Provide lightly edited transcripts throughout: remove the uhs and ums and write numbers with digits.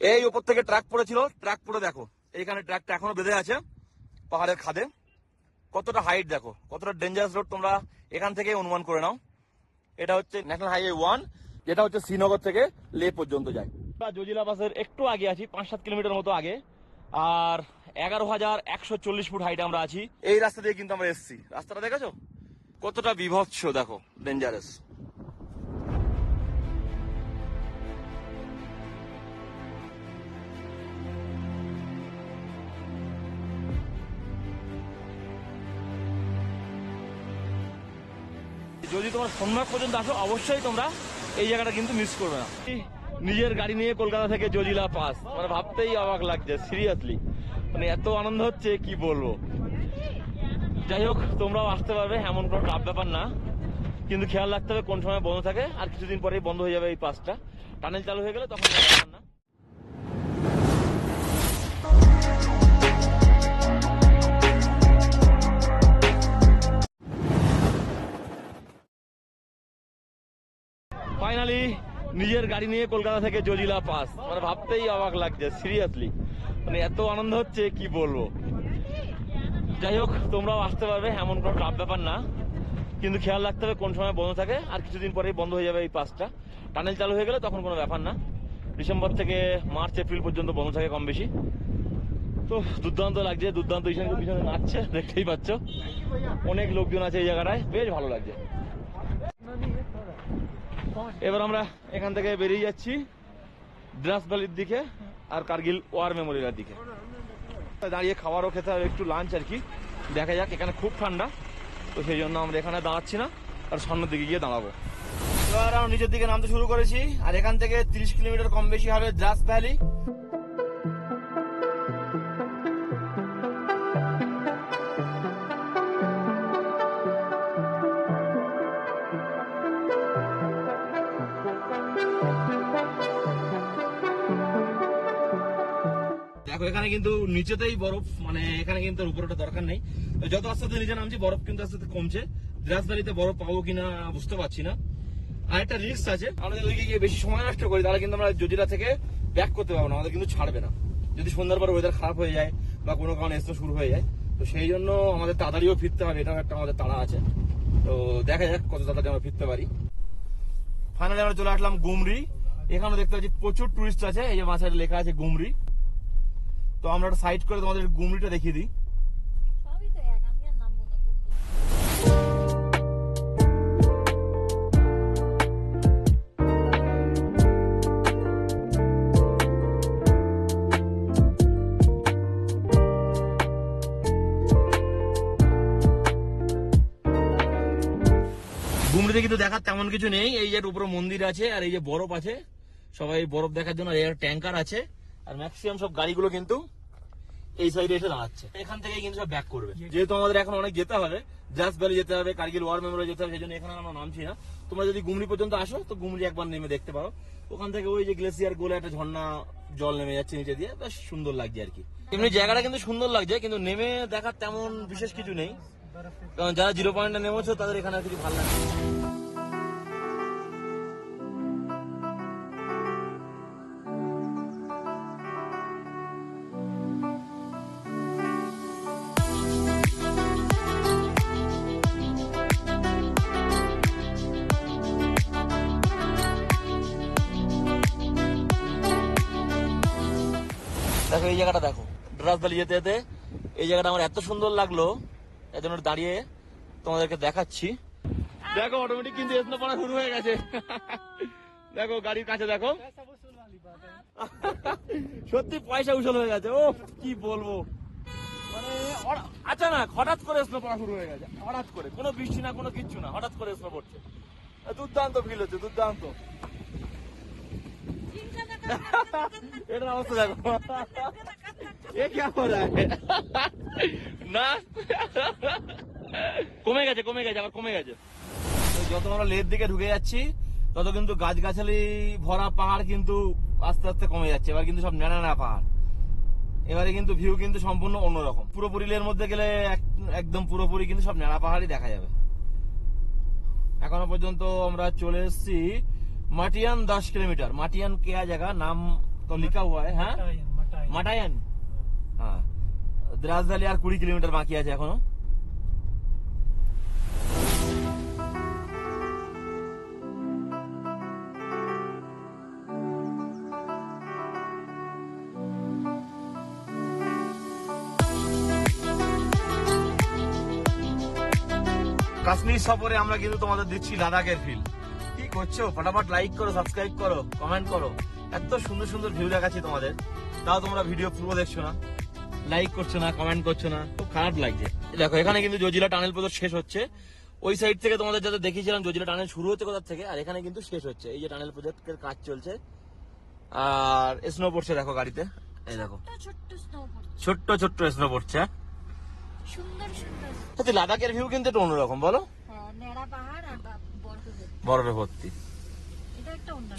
এই উপর থেকে ট্রাক পড়েছিল, ট্রাক পড়ে দেখো এইখানে ট্রাকটা এখনো বেঁধে আছে পাহাড়ের খাদে। কতটা হাইট দেখো, কতটা ডেঞ্জারাস রোড তোমরা এখান থেকে অনুমান করে নাও। এটা হচ্ছে ন্যাশনাল হাইওয়ে 1, যেটা হচ্ছে শ্রীনগর থেকে লে পর্যন্ত যায়। জজিলা পাসের একটু আগে আছি, 5-7 কিলোমিটার মতো আগে, আর 11,140 ফুট হাইটে আমরা আছি। এই রাস্তা দিয়ে কিন্তু আমরা এসেছি। রাস্তাটা দেখেছো কতটা বিভৎস, দেখো ডেঞ্জারাস। যদি তোমরা সন্ধ্যা পর্যন্ত আসো অবশ্যই তোমরা এই জায়গাটা কিন্তু মিস করবে না। নিজের গাড়ি নিয়ে কলকাতা থেকে জজিলা পাস, মানে ভাবতেই অবাক লাগছে সিরিয়াসলি, মানে এত আনন্দ হচ্ছে কি বলবো। যাই হোক, তোমরাও আসতে পারবে, এমন কোনো টাফ ব্যাপার না, কিন্তু খেয়াল রাখতে হবে কোন সময় বন্ধ থাকে। আর কিছুদিন পরেই বন্ধ হয়ে যাবে এই পাসটা, টানেল চালু হয়ে গেলে তখন ব্যাপার না। ফাইনালি নিজের গাড়ি নিয়ে কলকাতা থেকে জজিলা পাস, মানে ভাবতেই অবাক লাগছে সিরিয়াসলি, মানে এত আনন্দ হচ্ছে কি বলবো। যাই হোক, তোমরাও আসতে পারবে, এমন কোনো টাফ ব্যাপার না, কিন্তু খেয়াল রাখতে হবে কোন সময় বন্ধ থাকে। আর কিছুদিন পরেই বন্ধ হয়ে যাবে এই পাসটা, টানেল চালু হয়ে গেলে তখন কোনো ব্যাপার না। ডিসেম্বর থেকে মার্চ এপ্রিল পর্যন্ত বন্ধ থাকে কম বেশি। তো দুর্দান্ত লাগছে, দুর্দান্ত ঈশানকে পিছনে নাচছে, দেখতেই পাচ্ছ। অনেক লোকজন আছে এই জায়গাটায়, বেশ ভালো লাগছে। এবার আমরা এখান থেকে বেরিয়ে যাচ্ছি দ্রাস ভ্যালির দিকে আর কার্গিল ওয়ার মেমোরিয়ালের দিকে। দাঁড়িয়ে খাবারও খেতে হবে, একটু লাঞ্চ আর কি। দেখা যাক, এখানে খুব ঠান্ডা, তো সেই জন্য আমরা এখানে দাঁড়াচ্ছি না, আর সামনের দিকে গিয়ে দাঁড়াবো। এবার আমরা নিচের দিকে নামতে শুরু করেছি, আর এখান থেকে 30 কিলোমিটার কম বেশি হবে দ্রাস ভ্যালি। দেখো এখানে কিন্তু নিচেতেই বরফ, মানে এখানে কিন্তু উপরটা দরকার নেই। যত আস্তে আস্তে নিচে নামছি বরফ কিন্তু আস্তে আস্তে কমছে। দ্রাস ভ্যালিতে বরফ পাবো কিনা বুঝতে পারছি না। আর একটা রিস্ক আছে, আমরা যদি ওইদিকে গিয়ে বেশি সময় নষ্ট করি তাহলে কিন্তু আমরা জজিলা থেকে ব্যাক করতে পারবো না, আমাদের কিন্তু ছাড়বে না। যদি সন্ধ্যার পর ওয়েদার খারাপ হয়ে যায় বা কোনো কারণে স্নো শুরু হয়ে যায়, তো সেই জন্য আমাদের তাড়াতাড়িও ফিরতে হবে, এটাও একটা আমাদের তাড়া আছে। তো দেখা যাক কত তাড়াতাড়ি আমরা ফিরতে পারি। ফাইনালি আমরা চলে আসলাম গুমরি। এখানে দেখতে পাচ্ছি প্রচুর টুরিস্ট আছে, এই যে মাথায় লেখা আছে গুমরি। তো আমরা একটা সাইড করে তোমাদের গুমরিটা দেখিয়ে দিই। গুমরিতে কিন্তু দেখার তেমন কিছু নেই, এই যে উপরে মন্দির আছে আর এই যে বরফ আছে, সবাই বরফ দেখার জন্য ট্যাঙ্কার আছে। আর ম্যাক্সিমাম সব গাড়িগুলো কিন্তু এই সাইডে এসে দাঁড়াচ্ছে, এখান থেকে কিন্তু সব ব্যাক করবে। যেহেতু আমাদের এখন অনেক যেতে হবে, দ্রাস ভ্যালি যেতে হবে, কার্গিল ওয়ার মেমোরিয়াল যেতে হবে, সেই জন্য এখানে আমরা নামছি না। তোমরা যদি গুমরি পর্যন্ত আসো তো গুমরি একবার নেমে দেখতে পারো। ওখান থেকে ওই যে গ্লেসিয়ার গোলে একটা ঝর্ণা জল নেমে যাচ্ছে নিচে দিয়ে, বেশ সুন্দর লাগছে আর কি। এমনি জায়গাটা কিন্তু সুন্দর লাগছে, কিন্তু নেমে দেখার তেমন বিশেষ কিছু নেই, কারণ যারা 0 পয়েন্টে নেমেছো তাদের এখানে আর কিছু ভালো লাগছে। দেখো এই জায়গাটা দেখো, দ্রাস ভ্যালি যেতে যেতে এই জায়গাটা আমার এত সুন্দর লাগলো, এর জন্য দাঁড়িয়ে তোমাদেরকে দেখাচ্ছি। দেখো অটোমেটিক কিন্তু স্নো পড়া শুরু হয়ে গেছে। দেখো গাড়ির কাছে দেখো, সত্যি পয়সা উসল হয়ে গেছে। ও কি বলবো, মানে আচানক হঠাৎ করে স্নো পড়া শুরু হয়ে গেছে, হঠাৎ করে, কোনো বৃষ্টি না কোনো কিচ্ছু না, হঠাৎ করে স্নো পড়ছে। দুর্দান্ত ফিল হচ্ছে, দুর্দান্ত। এটার অবস্থা দেখো, এ কি না কমে গেছে, কমে গেছে, আবার কমে গেছে। যত আমরা লের দিকে ঢুকে যাচ্ছি তত কিন্তু গাছগাছালি ভরা পাহাড় কিন্তু আস্তে আস্তে কমে যাচ্ছে। এবার কিন্তু সব ন্যাড়া পাহাড়, এবারে কিন্তু ভিউ কিন্তু সম্পূর্ণ অন্যরকম। পুরোপুরি লের মধ্যে গেলে একদম পুরোপুরি কিন্তু সব ন্যাড়া পাহাড়ই দেখা যাবে। এখনো পর্যন্ত আমরা চলে এসেছি মাটিয়ান 10 কিলোমিটার। মাটিয়ান কেয়া জায়গা, নাম तो लिखा हुआ है हाँ মাটায়ান হ্যাঁ দ্রাস ভ্যালি আর 20 কিলোমিটার বাকি আছে এখনো। কাশ্মীর সফরে আমরা কিন্তু তোমাদের দিচ্ছি লাদাখের ফিল। কি করছো? ফটাফট লাইক করো, সাবস্ক্রাইব করো, কমেন্ট করো। এত সুন্দর সুন্দর ভিউ দেখাচ্ছি তোমাদের, তাও তোমরা ভিডিও পুরো দেখছো না, লাইক করছো না, কমেন্ট করছো না, খুব খারাপ লাগছে। দেখো এখানে কিন্তু জজিলা টানেল প্রজেক্ট শেষ হচ্ছে। ওই সাইড থেকে তোমাদের যাতে দেখিয়েছিলাম জজিলা টানেল শুরু হচ্ছে কোথা থেকে, আর এখানে কিন্তু শেষ হচ্ছে। এই যে টানেল প্রজেক্টের কাজ চলছে আর স্নো পড়ছে দেখো গাড়িতে, এই দেখো ছোট্ট ছোট্ট স্নো পড়ছে। লাদাখের ভিউ কিন্তু একটু অন্যরকম, বলো? বরফে ভর্তি।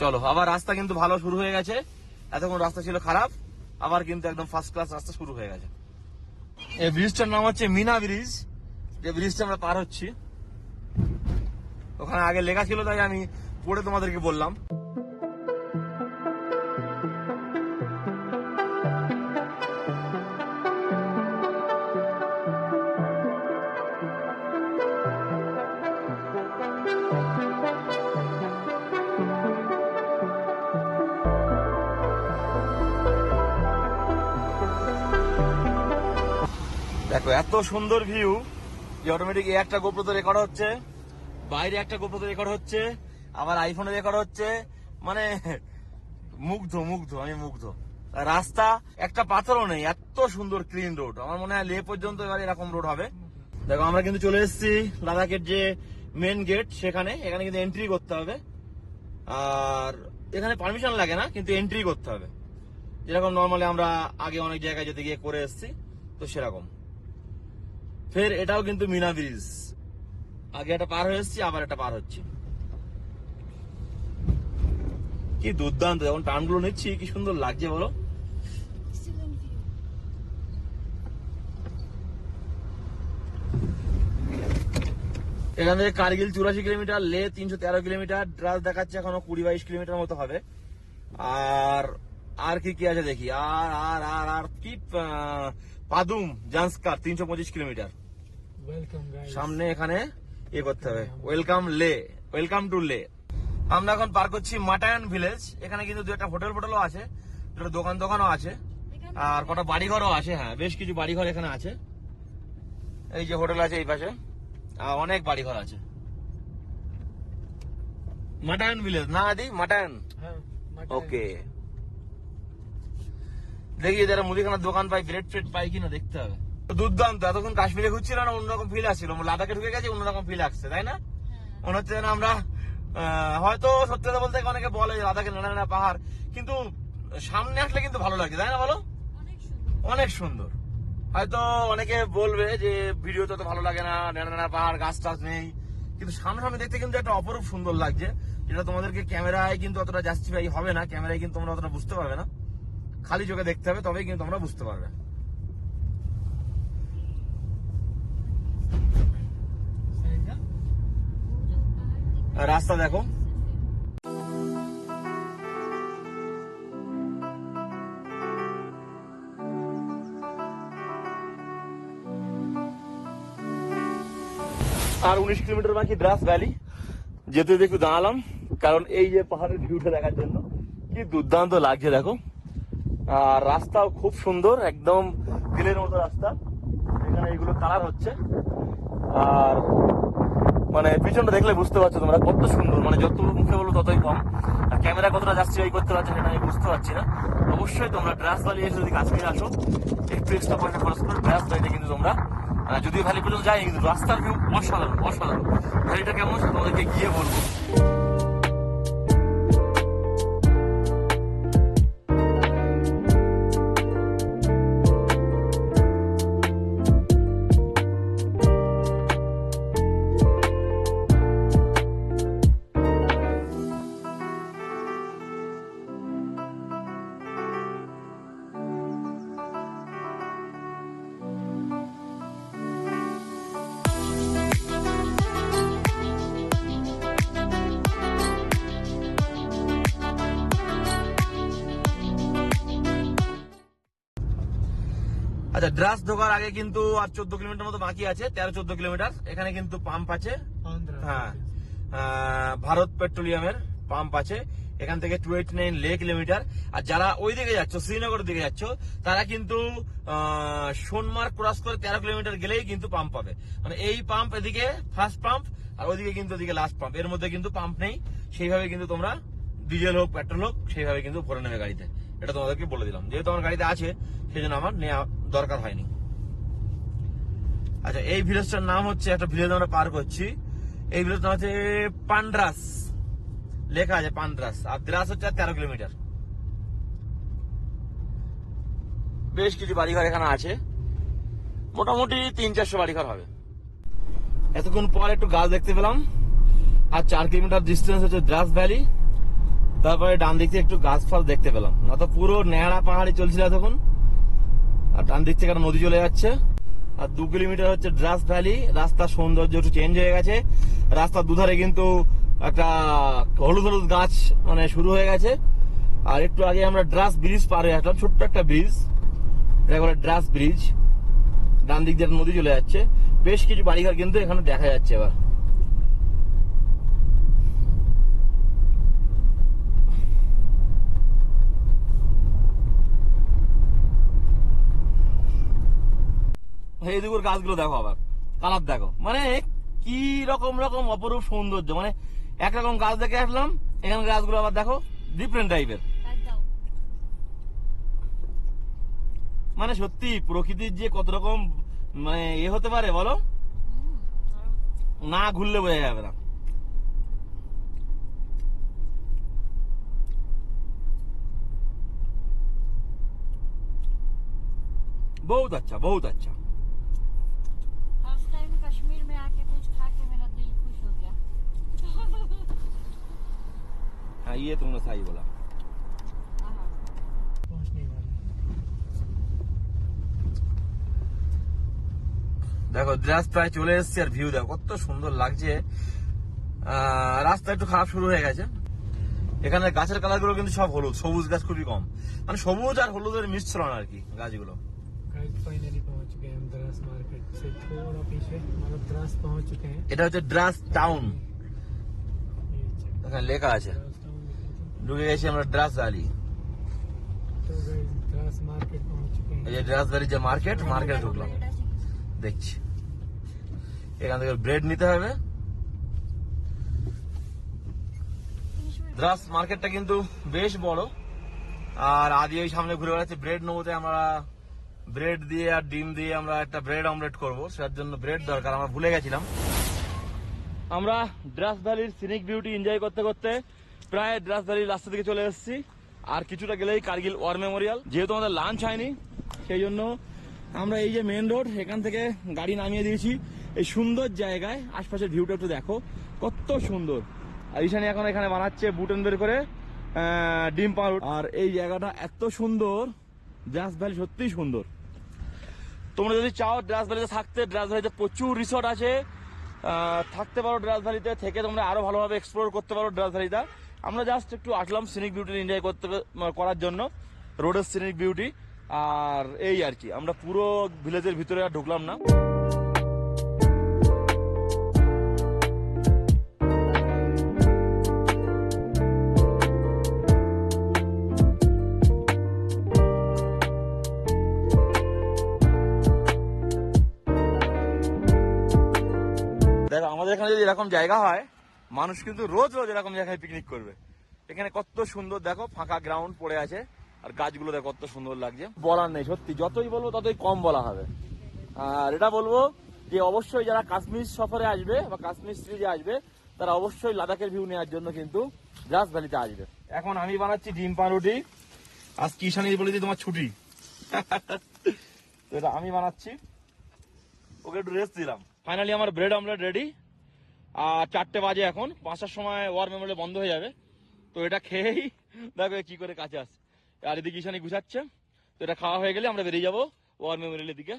চলো আবার রাস্তা কিন্তু ভালো শুরু হয়ে গেছে, এতক্ষণ রাস্তা ছিল খারাপ, আবার কিন্তু একদম ফার্স্ট ক্লাস রাস্তা শুরু হয়ে গেছে। এই ব্রিজটার নাম হচ্ছে মিনা ব্রিজ, যে ব্রিজটা আমরা পার হচ্ছি। ওখানে আগে লেখা ছিল তাই আমি পড়ে তোমাদেরকে বললাম। দেখো এত সুন্দর ভিউ যে অটোমেটিক একটা গোপ্রোতে রেকর্ড হচ্ছে, বাইরে একটা গোপ্রোতে রেকর্ড হচ্ছে, আবার আইফোনে রেকর্ড হচ্ছে। মানে মুগ্ধ মুগ্ধ, আমি মুগ্ধ। রাস্তা একটা পাথরও নেই, এত সুন্দর ক্লিন রোড। আমার মনে হয় লে পর্যন্ত এবার এরকম রোড হবে। দেখো আমরা কিন্তু চলে এসেছি লাদাখের যে মেন গেট সেখানে। এখানে কিন্তু এন্ট্রি করতে হবে, আর এখানে পারমিশন লাগে না, কিন্তু এন্ট্রি করতে হবে, যেরকম নর্মালি আমরা আগে অনেক জায়গায় যেতে গিয়ে করে এসেছি, তো সেরকম। ফের এটাও কিন্তু মিনা ব্রিজ, আগে একটা পার হয়ে এসেছি, আবার একটা পার হচ্ছে। কি দুর্দান্ত, যখন টার্নগুলো নিচ্ছি কি সুন্দর লাগছে বলো। এখান থেকে কার্গিল 84 কিলোমিটার, লে 313 কিলোমিটার, ড্রাস দেখাচ্ছে এখনো 20-22 কিলোমিটার মতো হবে। আর কি কি আছে দেখি, আর কি পাদুম জান্সকার 325 কিলোমিটার। সামনে এখানে ইয়ে করতে হবে, ওয়েলকাম লে, ওয়েলকাম টু লে। আমরা এখন পার করছি মাটায়ান ভিলেজ। এখানে কিন্তু দু একটা হোটেলও আছে, দুটো দোকানও আছে, আর কটা বাড়িঘরও আছে। হ্যাঁ বেশ কিছু বাড়িঘর এখানে আছে। এই যে হোটেল আছে এই পাশে, অনেক বাড়িঘর আছে। মাটায়ান ভিলেজ না আদি? মাটায়ান, ওকে। দেখি যারা মুদিখানার দোকান পাই, ব্রেড ফ্রেড পাই কিনা দেখতে হবে। দুর্দান্ত, এতক্ষণ কাশ্মীরে ঘুরছিল না, অন্যরকম ফিল আসছিল। লাদাখে ঢুকে গেছে, অন্যরকম ফিল আসছে, তাই না? মনে হচ্ছে যেন আমরা হয়তো সত্যি কথা বলতে অনেকে বলে লাদাখে নানা নানা পাহাড়, কিন্তু সামনে আসলে কিন্তু ভালো লাগে, তাই না বলো? অনেক সুন্দর। হয়তো অনেকে বলবে যে ভিডিওতে তো ভালো লাগে না, নানা নানা পাহাড়, গাছ টাছ নেই, কিন্তু সামনে দেখতে কিন্তু একটা অপরূপ সুন্দর লাগছে, যেটা তোমাদেরকে ক্যামেরায় কিন্তু অতটা জাস্টিফাই হবে না, ক্যামেরায় কিন্তু তোমরা অতটা বুঝতে পারবে না, খালি চোখে দেখতে হবে, তবেই কিন্তু তোমরা বুঝতে পারবে। রাস্তা দেখো, আর 19 কিলোমিটার বাকি দ্রাস ভ্যালি। যেতে একটু দাঁড়ালাম, কারণ এই যে পাহাড়ের ভিউটা দেখার জন্য। কি দুর্দান্ত লাগছে দেখো, আর রাস্তাও খুব সুন্দর, একদম দিলের মতো রাস্তা। এখানে এইগুলো কালার হচ্ছে, আর মানে পিছনটা দেখলে বুঝতে পারছো তোমরা কত সুন্দর। মানে যত মুখে বলো ততই কম, আর ক্যামেরা কতটা জাস্টিফাই করতে পারছে সেটা আমি বুঝতে পারছি না। অবশ্যই তোমরা দ্রাস ভ্যালি এসে যদি কাশ্মীরে আসো, একটু এক্সট্রা পয়সা খরচ করে দ্রাস ভ্যালিতে কিন্তু তোমরা, যদিও ভ্যালি পর্যন্ত যাই, কিন্তু রাস্তার ভিউ অসাধারণ অসাধারণ। ভ্যালিটা কেমন সেটা তোমাদেরকে গিয়ে বলবো। আচ্ছা, ড্রাস ঢোকার আগে কিন্তু আর 14 কিলোমিটার মতো বাকি আছে, 13-14 কিলোমিটার। এখানে কিন্তু পাম্প আছে, হ্যাঁ, ভারত পেট্রোলিয়ামের পাম্প আছে। এখান থেকে 289 কিলোমিটার। আর যারা ওই দিকে যাচ্ছ, শ্রীনগরের দিকে যাচ্ছ, তারা কিন্তু সোনমার্গ ক্রস করে 13 কিলোমিটার গেলেই কিন্তু পাম্প পাবে। মানে এই পাম্প এদিকে ফার্স্ট পাম্প, আর ওইদিকে কিন্তু ওদিকে লাস্ট পাম্প, এর মধ্যে কিন্তু পাম্প নেই। সেইভাবে কিন্তু তোমরা ডিজেল হোক পেট্রোল হোক সেইভাবে কিন্তু ভরে নেবে গাড়িতে। এটা তোমাদেরকে বলে দিলাম, যেহেতু আমার গাড়িতে আছে সেই জন্য আমার নেওয়া দরকার হয়নি। আচ্ছা, এই ভিলেজটার নাম হচ্ছে, একটা ভিলেজ আমরা পার করছি, এই ভিলেজটা নাম হচ্ছে পান্ড্রাস, লেখা আছে পান্ড্রাস। আর দ্রাস হচ্ছে 13 কিলোমিটার। বেশ কিছু বাড়িঘর এখানে আছে, মোটামুটি 300-400 বাড়িঘর হবে। এতক্ষণ পর একটু গাছ দেখতে পেলাম। আর 4 কিলোমিটার ডিস্টেন্স হচ্ছে দ্রাস ভ্যালি। তারপরে ডান দিক থেকে একটু গাছ ফাছ দেখতে পেলাম, না তো পুরো ন্যাড়া পাহাড়ি চলছিল তখন। আর ডান দিক থেকে একটা নদী চলে যাচ্ছে। আর 2 কিলোমিটার হচ্ছে দ্রাস ভ্যালি। রাস্তার সৌন্দর্য একটু চেঞ্জ হয়ে গেছে। রাস্তার দুধারে কিন্তু একটা হলুদ হলুদ গাছ মানে শুরু হয়ে গেছে। আর একটু আগে আমরা দ্রাস ব্রিজ পার হয়ে আসলাম, ছোট্ট একটা ব্রিজ, এটা বলে দ্রাস ব্রিজ। ডান দিক দিয়ে নদী চলে যাচ্ছে। বেশ কিছু বাড়িঘর কিন্তু এখানে দেখা যাচ্ছে। এবার এই দিকের গাছগুলো দেখো, আবার কালার দেখো, মানে কি রকম রকম অপরূপ সৌন্দর্য। মানে একরকম গাছ দেখে আসলাম, এখানে গাছগুলো আবার দেখো ডিফারেন্ট টাইপের। মানে সত্যি প্রকৃতির যে কত রকম মানে হতে পারে বলো, না ঘুরলে বোঝা যাবে না। बहुत अच्छा, बहुत अच्छा। फर्स्ट टाइम कश्मीर में आके कुछ खा के मेरा दिल खुश हो गया। हाँ, ये तुमने सही बोला। पहुंचने वाले দেখো দ্রাস প্রায় চলে এসেছে। আর ভিউ দেখো কত সুন্দর লাগছে। রাস্তা একটু খারাপ শুরু হয়ে গেছে। এখানে গাছের কালার গুলো কিন্তু সব হলুদ, সবুজ গাছ খুবই কম। মানে সবুজ আর হলুদের মিশ্রণ আর কি গাছগুলো। गाइस फाइनली पहुंच चुके हैं हम द्रास मार्केट से थोड़ा पीछे, मतलब द्रास पहुंच चुके हैं। এটা হচ্ছে দ্রাস টাউন, ये check এখানে লেখা আছে। द्रास टाउन लिखा था। ঢুকে গেছি আমরা দ্রাস ভ্যালি। तो गाइस द्रास मार्केट पहुंच चुके এই हैं। যে দ্রাস ভ্যালি যে মার্কেটে ঢুকলাম, দেখছি। এখান থেকে ব্রেড নিতে হবে। দ্রাস মার্কেটটা কিন্তু বেশ বড়। আর আদি ওই সামনে ঘুরে বেড়াচ্ছে ব্রেড নেবো, তাই আমরা ব্রেড দিয়ে আর ডিম দিয়ে আমরা একটা ব্রেড অমলেট করবো, সেটার জন্য ব্রেড দরকার, আমরা ভুলে গেছিলাম। আমরা দ্রাস ভ্যালির সিনিক বিউটি এনজয় করতে করতে প্রায় দ্রাস ভ্যালির রাস্তা থেকে চলে এসেছি। আর কিছুটা গেলেই কার্গিল ওয়ার মেমোরিয়াল। যেহেতু আমাদের লাঞ্চ হয়নি, সেই জন্য আমরা এই যে মেন রোড, এখান থেকে গাড়ি নামিয়ে দিয়েছি এই সুন্দর জায়গায়। আশপাশের ভিউটা একটু দেখো কত সুন্দর। আর ঈশানি এখন এখানে বানাচ্ছে বুটেন বের করে ডিম পাউরুটি। আর এই জায়গাটা এত সুন্দর, দ্রাস ভ্যালি সত্যিই সুন্দর। তোমরা যদি চাও দ্রাস ভ্যালিতে থাকতে, দ্রাস ভ্যালিতে প্রচুর রিসর্ট আছে, থাকতে পারো দ্রাস ভ্যালিতে, থেকে তোমরা আরো ভালোভাবে এক্সপ্লোর করতে পারো দ্রাস ভ্যালিটা। আমরা জাস্ট একটু আসলাম সিনিক বিউটি এনজয় করার জন্য, রোডের সিনিক বিউটি। আর এই আর কি, আমরা পুরো ভিলেজের ভিতরে আর ঢুকলাম না। দেখো আমাদের এখানে যদি এরকম জায়গা হয়, মানুষ কিন্তু রোজ রোজ এরকম জায়গায় পিকনিক করবে। এখানে কত সুন্দর দেখো, ফাঁকা গ্রাউন্ড পড়ে আছে, আর গাছগুলো দেখো কত সুন্দর লাগছে। বলার নেই, সত্যি যতই বলবো ততই কম বলা হবে। আর এটা বলবো যে অবশ্যই যারা কাশ্মীর সফরে আসবে বা কাশ্মীর সিরিজে আসবে, তারা অবশ্যই লাদাখের ভিউ নেওয়ার জন্য কিন্তু দ্রাস ভ্যালিতে আসবে। এখন আমি বানাচ্ছি ডিম পাউরুটি। আজ কি ঈশানী বলেছি তোমার ছুটি, তো এটা আমি বানাচ্ছি, ওকে একটু রেস্ট দিলাম। ফাইনালি আমার ব্রেড অমলেট রেডি। আর 4টে বাজে এখন, 5টার সময় ওয়ার মেমোরিয়াল বন্ধ হয়ে যাবে। তো এটা খেয়েই দেখো কি করে কাছে আসছে। আর এদিকে ঈশানী গুছাচ্ছে। তো এটা খাওয়া হয়ে গেলে আমরা বেরিয়ে যাবো ওয়ার মেমোরিয়ালের দিকে।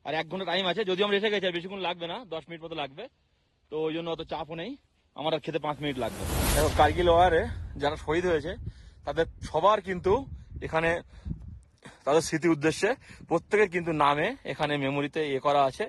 আর 1 ঘন্টা টাইম আছে, যদিও আমরা এসে গেছি, আর বেশিক্ষণ লাগবে না, 10 মিনিট মতো লাগবে। তো ওই জন্য অত চাপও নেই, আমার আর খেতে 5 মিনিট লাগবে। দেখো কার্গিল ওয়ারে যারা শহীদ হয়েছে তাদের সবার কিন্তু এখানে তাদের স্মৃতি উদ্দেশ্যে প্রত্যেকের কিন্তু নামে এখানে মেমোরিতে করা আছে।